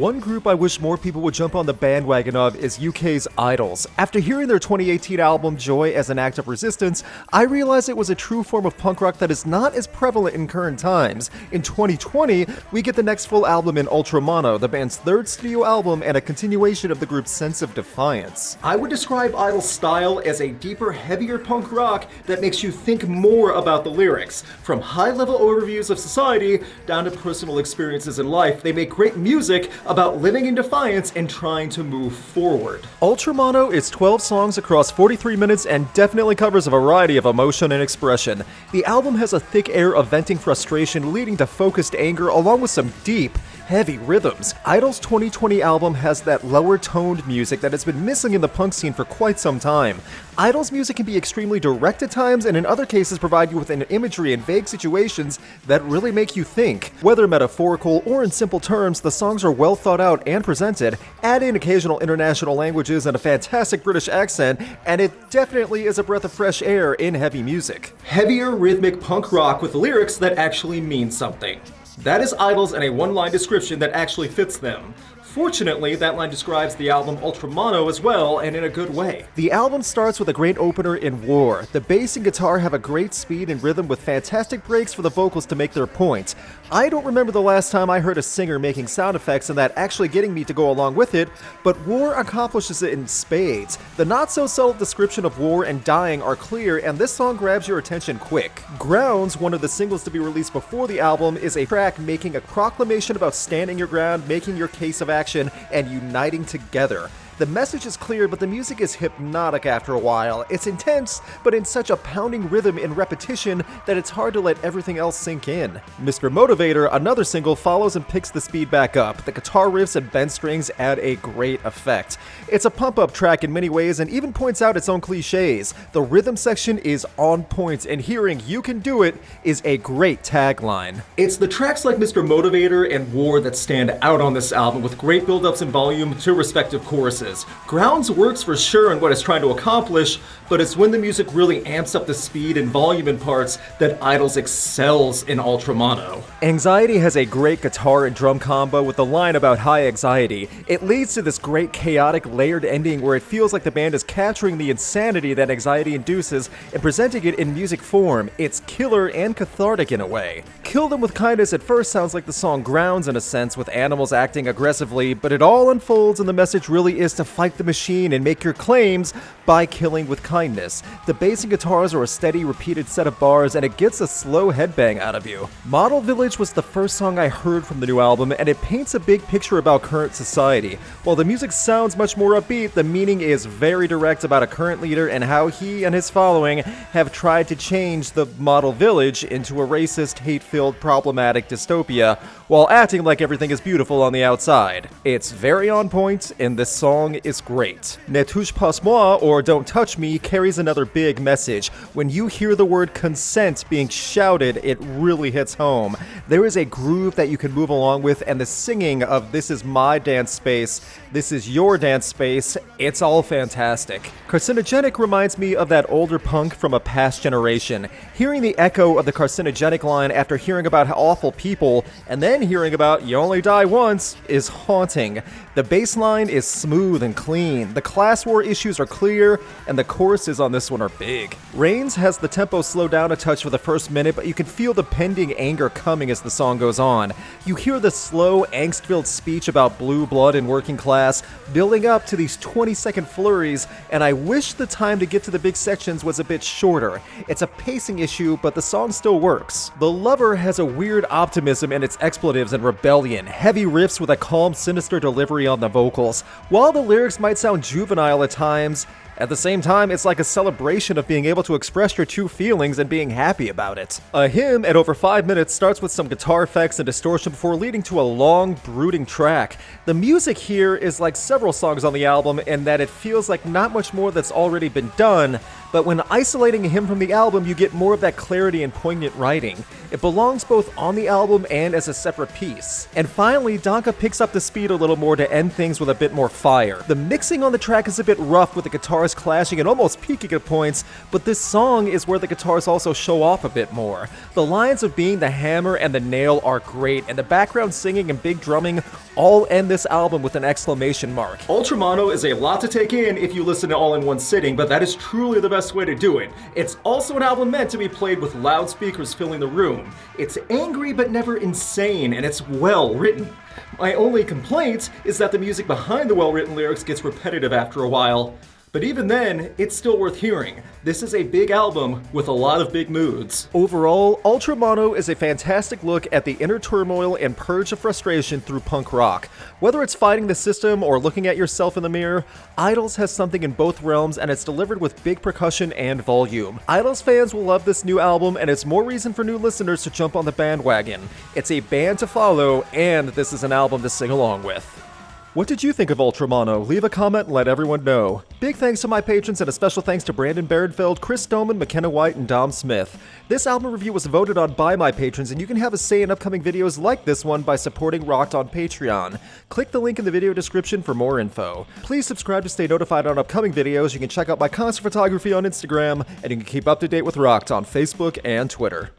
One group I wish more people would jump on the bandwagon of is UK's IDLES. After hearing their 2018 album Joy as an Act of Resistance, I realized it was a true form of punk rock that is not as prevalent in current times. In 2020, we get the next full album in Ultramono, the band's third studio album and a continuation of the group's sense of defiance. I would describe IDLES' style as a deeper, heavier punk rock that makes you think more about the lyrics. From high-level overviews of society down to personal experiences in life, they make great music about living in defiance and trying to move forward. Ultramono is 12 songs across 43 minutes and definitely covers a variety of emotion and expression. The album has a thick air of venting frustration leading to focused anger along with some deep, heavy rhythms. IDLES' 2020 album has that lower-toned music that has been missing in the punk scene for quite some time. IDLES' music can be extremely direct at times and in other cases provide you with an imagery and vague situations that really make you think. Whether metaphorical or in simple terms, the songs are well thought out and presented, add in occasional international languages and a fantastic British accent, and it definitely is a breath of fresh air in heavy music. Heavier rhythmic punk rock with lyrics that actually mean something. That is IDLES and a one-line description that actually fits them. Fortunately, that line describes the album Ultramono as well, and in a good way. The album starts with a great opener in War. The bass and guitar have a great speed and rhythm with fantastic breaks for the vocals to make their point. I don't remember the last time I heard a singer making sound effects and that actually getting me to go along with it, but War accomplishes it in spades. The not-so-subtle description of war and dying are clear, and this song grabs your attention quick. Grounds, one of the singles to be released before the album, is a track making a proclamation about standing your ground, making your case of action, and uniting together. The message is clear, but the music is hypnotic after a while. It's intense, but in such a pounding rhythm and repetition that it's hard to let everything else sink in. Mr. Motivator, another single, follows and picks the speed back up. The guitar riffs and bend strings add a great effect. It's a pump-up track in many ways and even points out its own cliches. The rhythm section is on point, and hearing "You Can Do It" is a great tagline. It's the tracks like Mr. Motivator and War that stand out on this album, with great build-ups in volume to respective choruses. Grounds works for sure in what it's trying to accomplish, but it's when the music really amps up the speed and volume in parts that IDLES excels in Ultramono. Anxiety has a great guitar and drum combo with the line about high anxiety. It leads to this great chaotic layered ending where it feels like the band is capturing the insanity that anxiety induces and presenting it in music form. It's killer and cathartic in a way. Kill Them With Kindness at first sounds like the song Grounds in a sense, with animals acting aggressively, but it all unfolds and the message really is to fight the machine and make your claims by killing with kindness. The bass and guitars are a steady, repeated set of bars, and it gets a slow headbang out of you. Model Village was the first song I heard from the new album, and it paints a big picture about current society. While the music sounds much more upbeat, the meaning is very direct about a current leader and how he and his following have tried to change the model village into a racist, hate-filled, problematic dystopia, while acting like everything is beautiful on the outside. It's very on point, and this song is great. Ne touche pas moi, or Don't Touch Me, carries another big message. When you hear the word consent being shouted, it really hits home. There is a groove that you can move along with, and the singing of "This is my dance space, this is your dance space," it's all fantastic. Carcinogenic reminds me of that older punk from a past generation. Hearing the echo of the carcinogenic line after hearing about how awful people, and then hearing about "you only die once," is haunting. The bass line is smooth and clean, the class war issues are clear, and the choruses on this one are big. Reigns has the tempo slow down a touch for the first minute, but you can feel the pending anger coming as the song goes on. You hear the slow, angst-filled speech about blue blood and working class, building up to these 20-second flurries, and I wish the time to get to the big sections was a bit shorter. It's a pacing issue, but the song still works. The Lover has a weird optimism in its expletives and rebellion, heavy riffs with a calm, sinister delivery on the vocals. While the lyrics might sound juvenile at times, at the same time, it's like a celebration of being able to express your true feelings and being happy about it. A hymn at over 5 minutes starts with some guitar effects and distortion before leading to a long, brooding track. The music here is like several songs on the album in that it feels like not much more that's already been done, but when isolating him from the album, you get more of that clarity and poignant writing. It belongs both on the album and as a separate piece. And finally, Donka picks up the speed a little more to end things with a bit more fire. The mixing on the track is a bit rough with the guitars clashing and almost peaking at points, but this song is where the guitars also show off a bit more. The lines of being the hammer and the nail are great, and the background singing and big drumming all end this album with an exclamation mark. Ultramono is a lot to take in if you listen to all in one sitting, but that is truly the best way to do it. It's also an album meant to be played with loudspeakers filling the room. It's angry but never insane, and it's well written. My only complaint is that the music behind the well-written lyrics gets repetitive after a while. But even then, it's still worth hearing. This is a big album with a lot of big moods. Overall, Ultramono is a fantastic look at the inner turmoil and purge of frustration through punk rock. Whether it's fighting the system or looking at yourself in the mirror, Idols has something in both realms, and it's delivered with big percussion and volume. Idols fans will love this new album, and it's more reason for new listeners to jump on the bandwagon. It's a band to follow, and this is an album to sing along with. What did you think of Ultramono? Leave a comment and let everyone know. Big thanks to my patrons and a special thanks to Brandon Barenfeld, Chris Stoneman, McKenna White, and Dom Smith. This album review was voted on by my patrons, and you can have a say in upcoming videos like this one by supporting Rocked on Patreon. Click the link in the video description for more info. Please subscribe to stay notified on upcoming videos. You can check out my concert photography on Instagram, and you can keep up to date with Rocked on Facebook and Twitter.